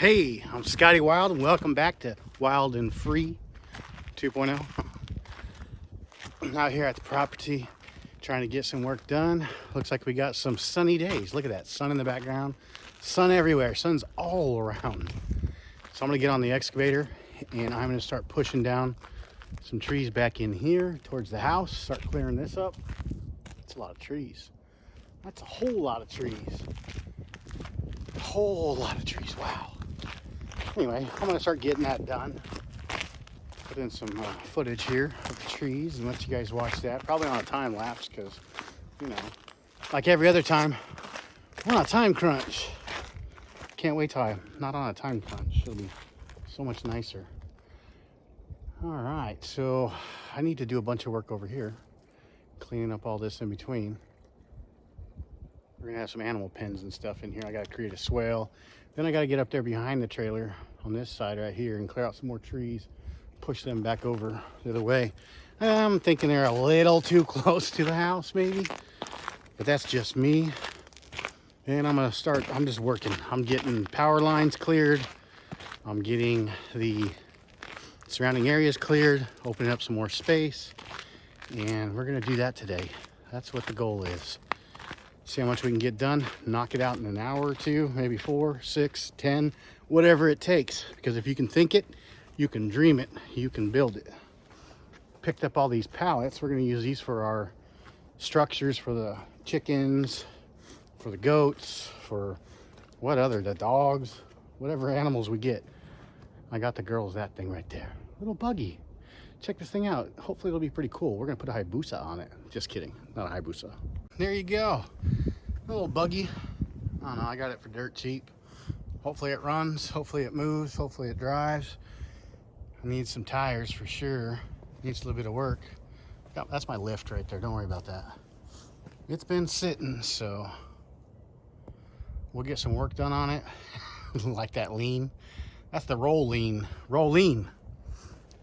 Hey, I'm Scotty Wild and welcome back to Wild and Free 2.0. I'm out here at the property trying to get some work done. Looks like we got some sunny days. Look at that, sun in the background, sun everywhere, sun's all around. So I'm gonna get on the excavator and I'm gonna start pushing down some trees back in here towards the house, start clearing this up. That's a lot of trees. That's a whole lot of trees. A whole lot of trees, wow. Anyway, I'm gonna start getting that done. Put in some footage here of the trees and let you guys watch that. Probably on a time lapse because, you know, like every other time, we're on a time crunch. Can't wait till I'm not on a time crunch. It'll be so much nicer. All right, so I need to do a bunch of work over here, cleaning up all this in between. We're gonna have some animal pens and stuff in here. I gotta create a swale. Then I gotta get up there behind the trailer on this side right here and clear out some more trees, push them back over the other way. I'm thinking they're a little too close to the house maybe, but that's just me. And I'm just working. I'm getting power lines cleared. I'm getting the surrounding areas cleared, opening up some more space. And we're gonna do that today. That's what the goal is. See how much we can get done, knock it out in an hour or two, maybe 4, 6, 10, whatever it takes. Because if you can think it, you can dream it, you can build it. Picked up all these pallets. We're gonna use these for our structures for the chickens, for the goats, for the dogs, whatever animals we get. I got the girls that thing right there. Little buggy. Check this thing out. Hopefully it'll be pretty cool. We're gonna put a Hayabusa on it. Just kidding, not a Hayabusa. There you go, a little buggy. I don't know, I got it for dirt cheap. Hopefully it runs, hopefully it moves, hopefully it drives. I need some tires for sure. Needs a little bit of work. That's my lift right there, don't worry about that. It's been sitting, so we'll get some work done on it. Like that lean. That's the roll lean.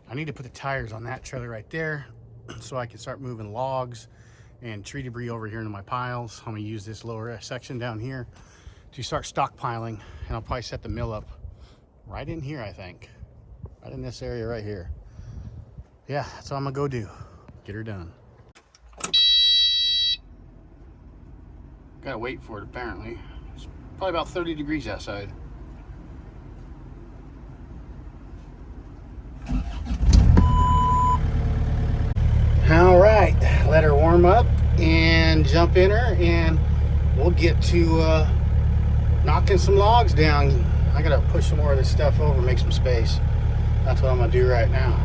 I need to put the tires on that trailer right there so I can start moving logs and tree debris over here into my piles. I'm gonna use this lower section down here to start stockpiling, and I'll probably set the mill up right in here, I think. Right in this area right here. Yeah, that's what I'm gonna go do. Get her done. Gotta wait for it apparently. It's probably about 30 degrees outside. All right, let her warm up and jump in her and we'll get to knocking some logs down. I gotta push some more of this stuff over, make some space. That's what I'm gonna do right now.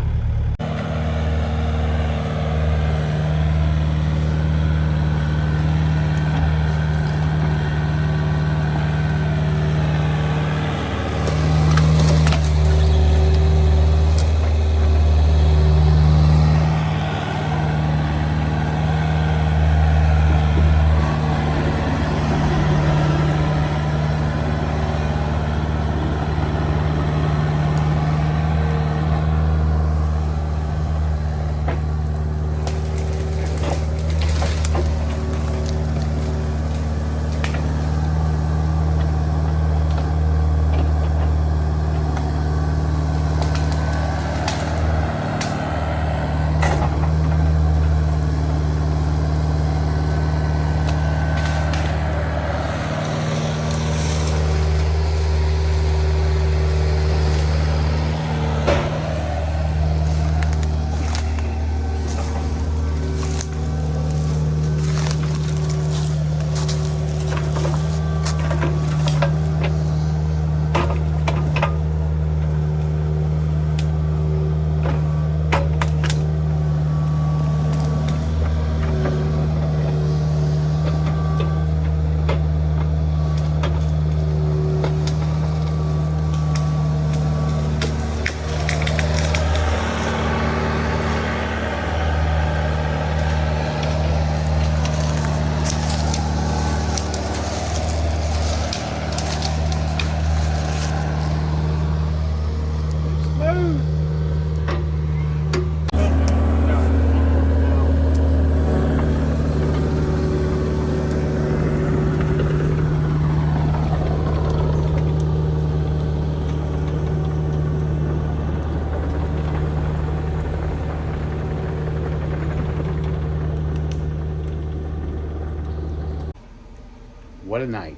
what a night.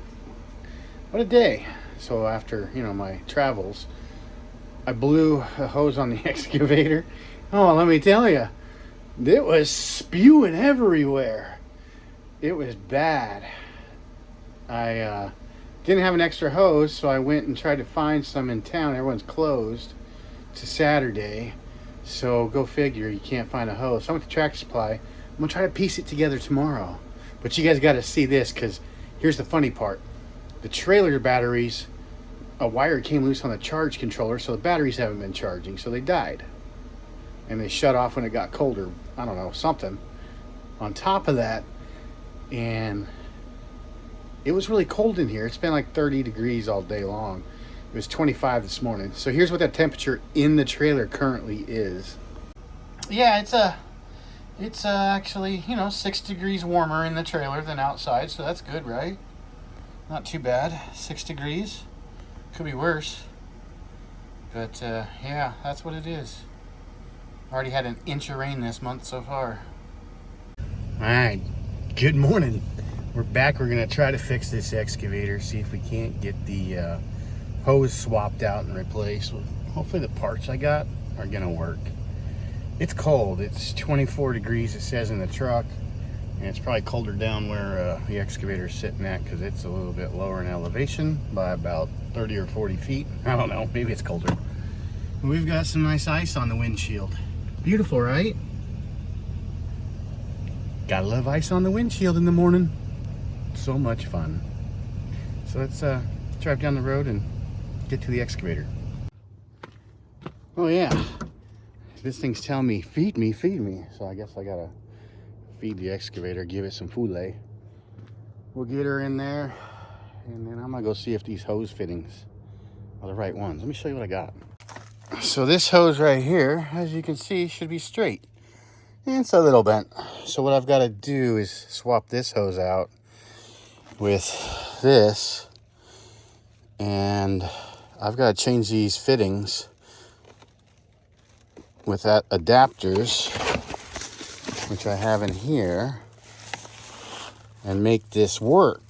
What a day. So after, my travels, I blew a hose on the excavator. Oh, let me tell you, it was spewing everywhere. It was bad. I didn't have an extra hose, so I went and tried to find some in town. Everyone's closed to Saturday, so go figure, you can't find a hose. So I went to Tractor Supply. I'm gonna try to piece it together tomorrow. But you guys got to see this, because here's the funny part. The trailer batteries, a wire came loose on the charge controller, so the batteries haven't been charging, so they died. And they shut off when it got colder. I don't know, something. On top of that, and it was really cold in here. It's been like 30 degrees all day long. It was 25 this morning. So here's what that temperature in the trailer currently is. Yeah, it's actually, 6 degrees warmer in the trailer than outside, so that's good, right? Not too bad. 6 degrees. Could be worse. But yeah, that's what it is. Already had an inch of rain this month so far. Alright, good morning. We're back. We're gonna try to fix this excavator, see if we can't get the hose swapped out and replaced. Hopefully the parts I got are gonna work. It's cold. It's 24 degrees, it says in the truck, and it's probably colder down where the excavator is sitting at, because it's a little bit lower in elevation by about 30 or 40 feet. I don't know, maybe it's colder. We've got some nice ice on the windshield. Beautiful, right? Gotta love ice on the windshield in the morning. So much fun. So let's drive down the road and get to the excavator. Oh yeah, this thing's telling me, feed me. So I guess I gotta feed the excavator, give it some food. We'll get her in there, and then I'm gonna go see if these hose fittings are the right ones. Let me show you what I got. So this hose right here, as you can see, should be straight. And it's a little bent. So what I've got to do is swap this hose out with this, and I've got to change these fittings with that adapters, which I have in here, and make this work.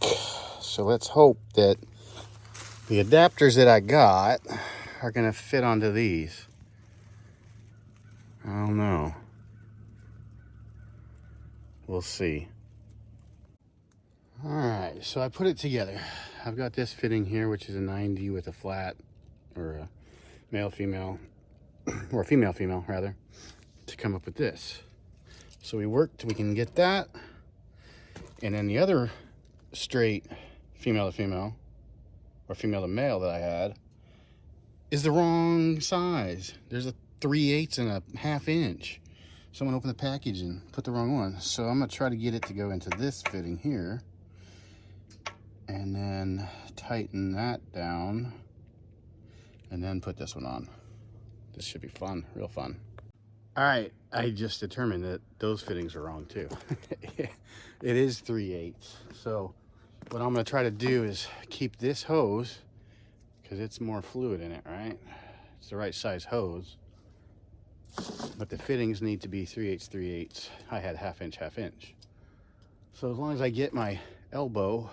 So let's hope that the adapters that I got are gonna fit onto these. I don't know. We'll see. All right, so I put it together. I've got this fitting here, which is a 90 with a flat, or a male-female, or a female-female rather, to come up with this. So we can get that, and then the other straight female to female, or female to male that I had, is the wrong size. There's a 3/8 and a 1/2 inch. Someone opened the package and put the wrong one. So I'm gonna try to get it to go into this fitting here, and then tighten that down, and then put this one on. This should be fun, real fun. All right, I just determined that those fittings are wrong too. It is 3/8. So what I'm gonna try to do is keep this hose, because it's more fluid in it, right? It's the right size hose, but the fittings need to be 3/8. I had 1/2 inch, 1/2 inch. So as long as I get my elbow,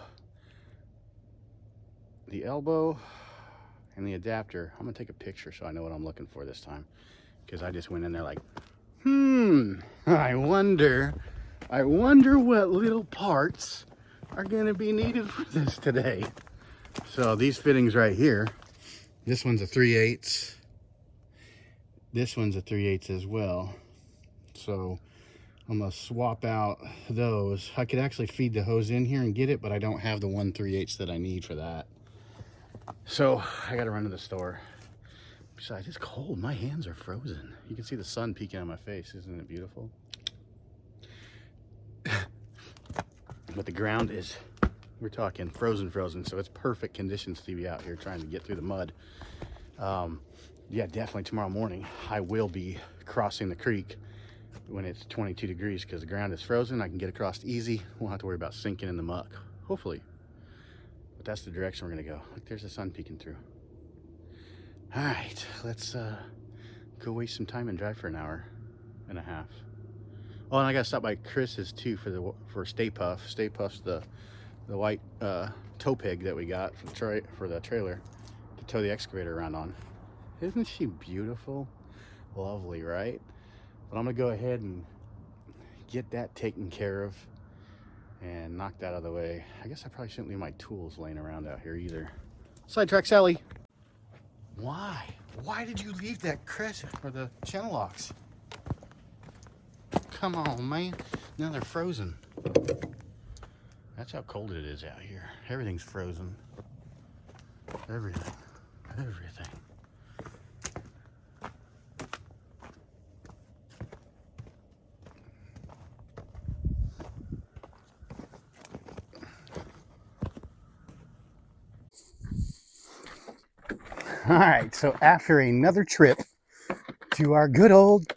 the elbow and the adapter, I'm gonna take a picture so I know what I'm looking for this time, because I just went in there like, I wonder what little parts are gonna be needed for this today. So these fittings right here, this one's a 3/8. This one's a 3/8 as well. So I'm gonna swap out those. I could actually feed the hose in here and get it, but I don't have the 1/3/8 that I need for that. So I gotta run to the store. Besides, it's cold. My hands are frozen. You can see the sun peeking on my face. Isn't it beautiful? But the ground is, we're talking frozen. So it's perfect conditions to be out here trying to get through the mud. Yeah, definitely tomorrow morning I will be crossing the creek when it's 22 degrees, because the ground is frozen. I can get across easy. Won't have to worry about sinking in the muck, hopefully. But that's the direction we're gonna go. Look, there's the sun peeking through. All right, let's go waste some time and drive for an hour and a half. Oh, and I gotta stop by Chris's too for Stay Puff. Stay Puff's the the white tow pig that we got for the trailer to tow the excavator around on. Isn't she beautiful? Lovely, right? But I'm gonna go ahead and get that taken care of and knock that out of the way. I guess I probably shouldn't leave my tools laying around out here either. Sidetrack Sally. Why? Why did you leave that crescent or the channel locks? Come on, man. Now they're frozen. That's how cold it is out here. Everything's frozen. Everything. Everything. All right, so after another trip to our good old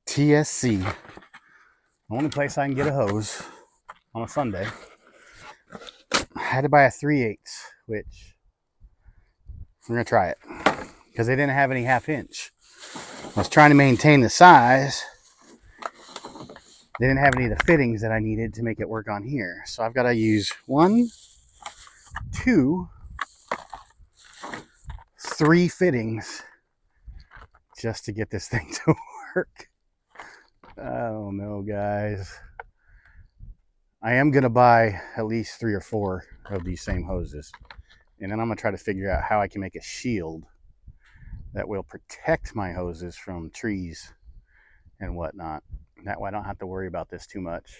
TSC, the only place I can get a hose on a Sunday, I had to buy a 3/8, which we're gonna try it because they didn't have any 1/2 inch. I was trying to maintain the size. They didn't have any of the fittings that I needed to make it work on here. So I've got to use 1, 2, 3 fittings just to get this thing to work. Oh no, guys. I am going to buy at least 3 or 4 of these same hoses. And then I'm going to try to figure out how I can make a shield that will protect my hoses from trees and whatnot. That way I don't have to worry about this too much.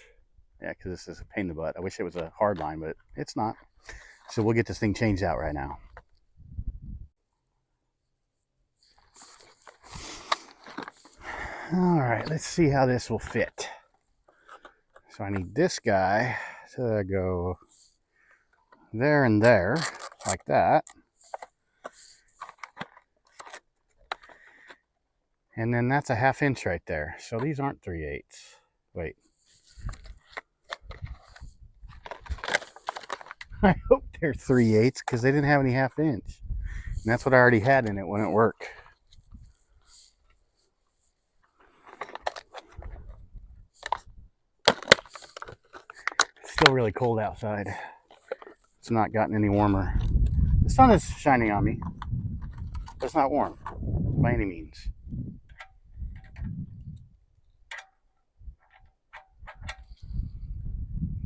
Yeah, because this is a pain in the butt. I wish it was a hard line, but it's not. So we'll get this thing changed out right now. All right, let's see how this will fit. So I need this guy to go there and there, like that. And then that's a 1/2 inch right there. So these aren't 3/8. Wait. I hope they're 3/8 because they didn't have any 1/2 inch. And that's what I already had and it wouldn't work. It's still really cold outside. It's not gotten any warmer. The sun is shining on me, but it's not warm by any means.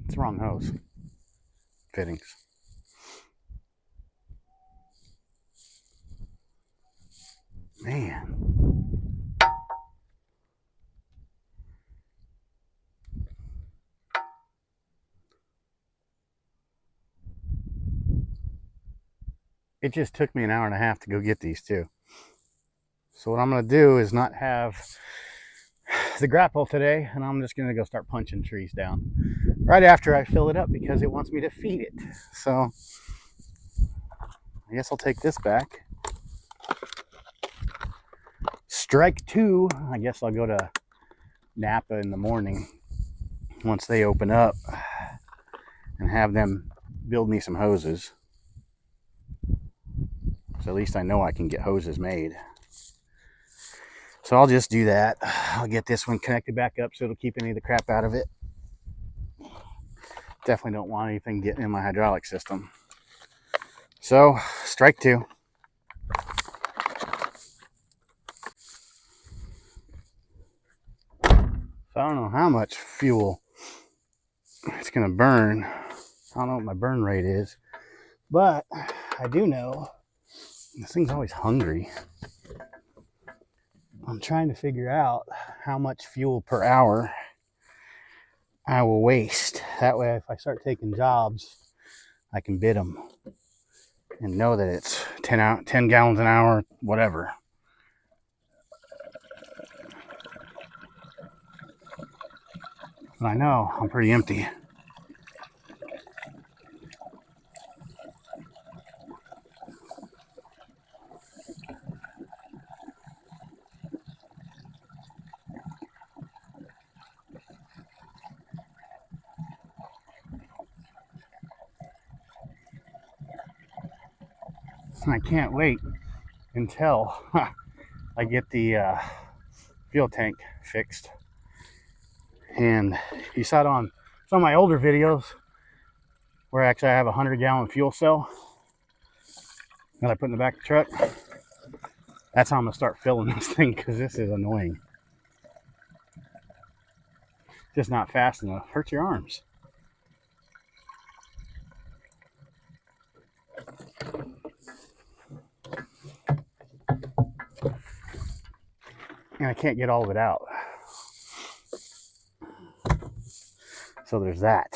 It's the wrong hose. Fittings. Man. It just took me an hour and a half to go get these too. So what I'm going to do is not have the grapple today, and I'm just going to go start punching trees down right after I fill it up because it wants me to feed it. So I guess I'll take this back. Strike 2. I guess I'll go to Napa in the morning once they open up and have them build me some hoses. So at least I know I can get hoses made. So I'll just do that. I'll get this one connected back up so it'll keep any of the crap out of it. Definitely don't want anything getting in my hydraulic system. So, strike 2. So I don't know how much fuel it's going to burn. I don't know what my burn rate is. But I do know this thing's always hungry. I'm trying to figure out how much fuel per hour I will waste. That way, if I start taking jobs, I can bid them and know that it's 10 gallons an hour, whatever. But I know I'm pretty empty. I can't wait until I get the fuel tank fixed. And you saw it on some of my older videos where actually I have a 100-gallon fuel cell that I put in the back of the truck. That's how I'm gonna start filling this thing, because this is annoying. Just not fast enough. Hurts your arms. And I can't get all of it out. So there's that.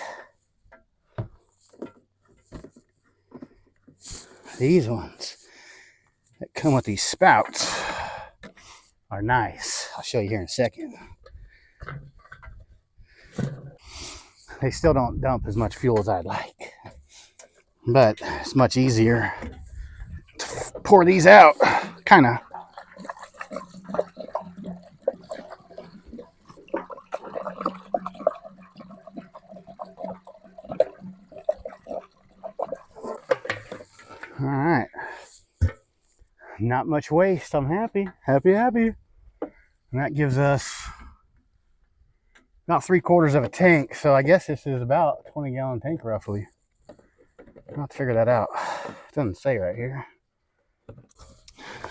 These ones that come with these spouts are nice. I'll show you here in a second. They still don't dump as much fuel as I'd like, but it's much easier to pour these out, kind of. All right, not much waste. I'm happy. And that gives us about 3/4 of a tank. So I guess this is about a 20-gallon tank roughly. I'll have to figure that out. It doesn't say right here.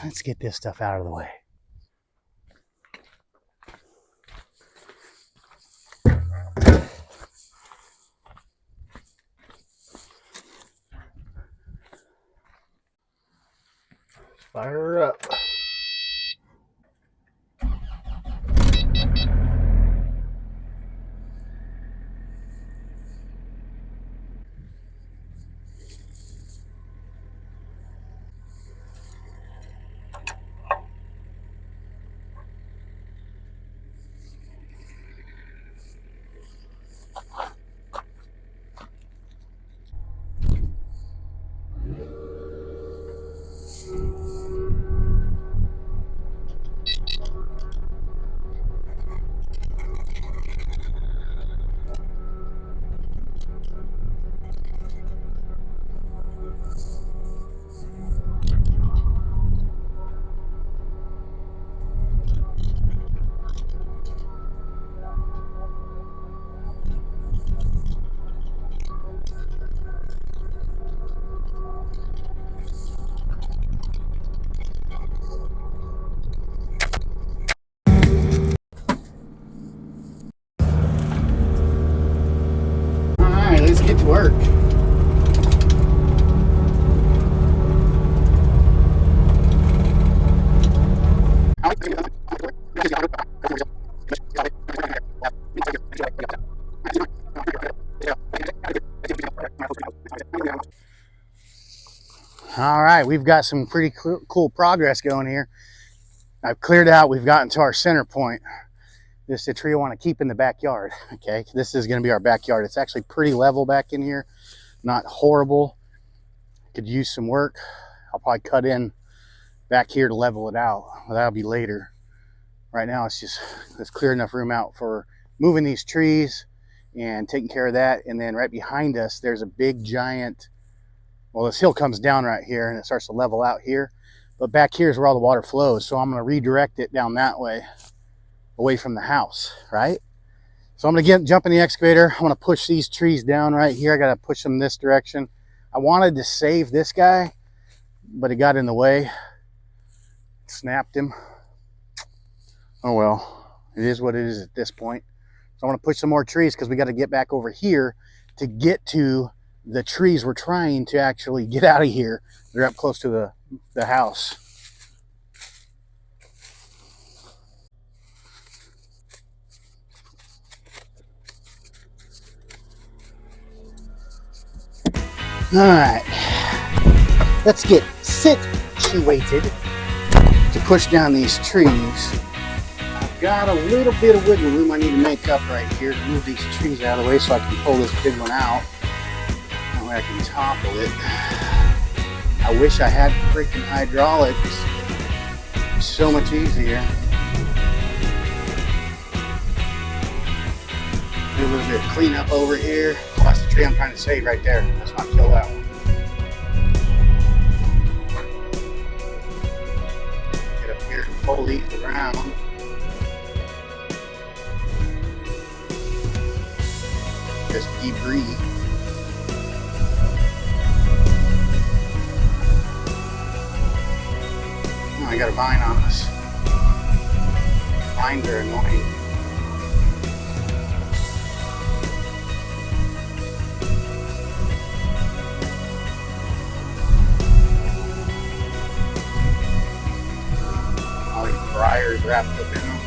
Let's get this stuff out of the way. Fire her up. Let's get to work. All right, we've got some pretty cool progress going here. I've cleared out, we've gotten to our center point. This is a tree I want to keep in the backyard. Okay, this is going to be our backyard. It's actually pretty level back in here, not horrible. Could use some work. I'll probably cut in back here to level it out. Well, that'll be later. Right now let's clear enough room out for moving these trees and taking care of that. And then right behind us there's a big giant, well, this hill comes down right here and it starts to level out here, but back here is where all the water flows. So I'm going to redirect it down that way, away from the house, right? So I'm gonna jump in the excavator. I'm gonna push these trees down right here. I gotta push them this direction. I wanted to save this guy, but it got in the way. Snapped him. Oh well, it is what it is at this point. So I'm gonna push some more trees because we got to get back over here to get to the trees we're trying to actually get out of here. They're up close to the house. All right, let's get situated to push down these trees. I've got a little bit of wiggle room I need to make up right here to move these trees out of the way so I can pull this big one out. That way I can topple it. I wish I had freaking hydraulics. It's so much easier. Do a little bit of cleanup over here. That's the tree I'm trying to save right there. Let's not kill that one. Get up here and pull these around. Just debris. got a vine on us. Vines are annoying. All these briars wrapped up in them.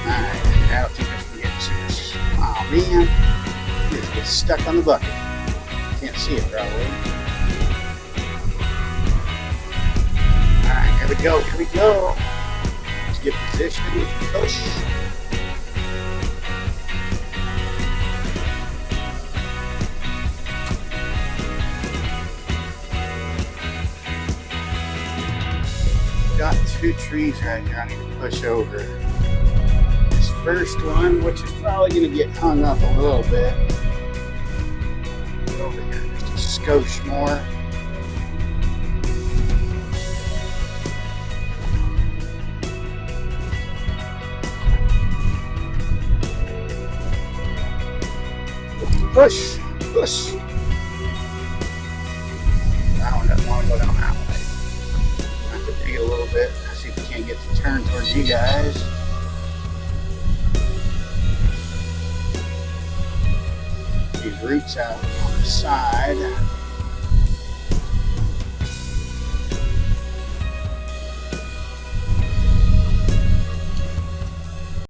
Alright, that'll keep us from getting serious. Oh man, it just gets stuck on the bucket. Can't see it probably. Alright, here we go, here we go. Let's get positioned, push. Got 2 trees right here I need to push over. This first one, which is probably going to get hung up a little bit. Over here, just a skosh more. Push, push. That one doesn't want to go down that way. I have to dig a little bit, see if we can't get to turn towards you guys. These roots out on the side.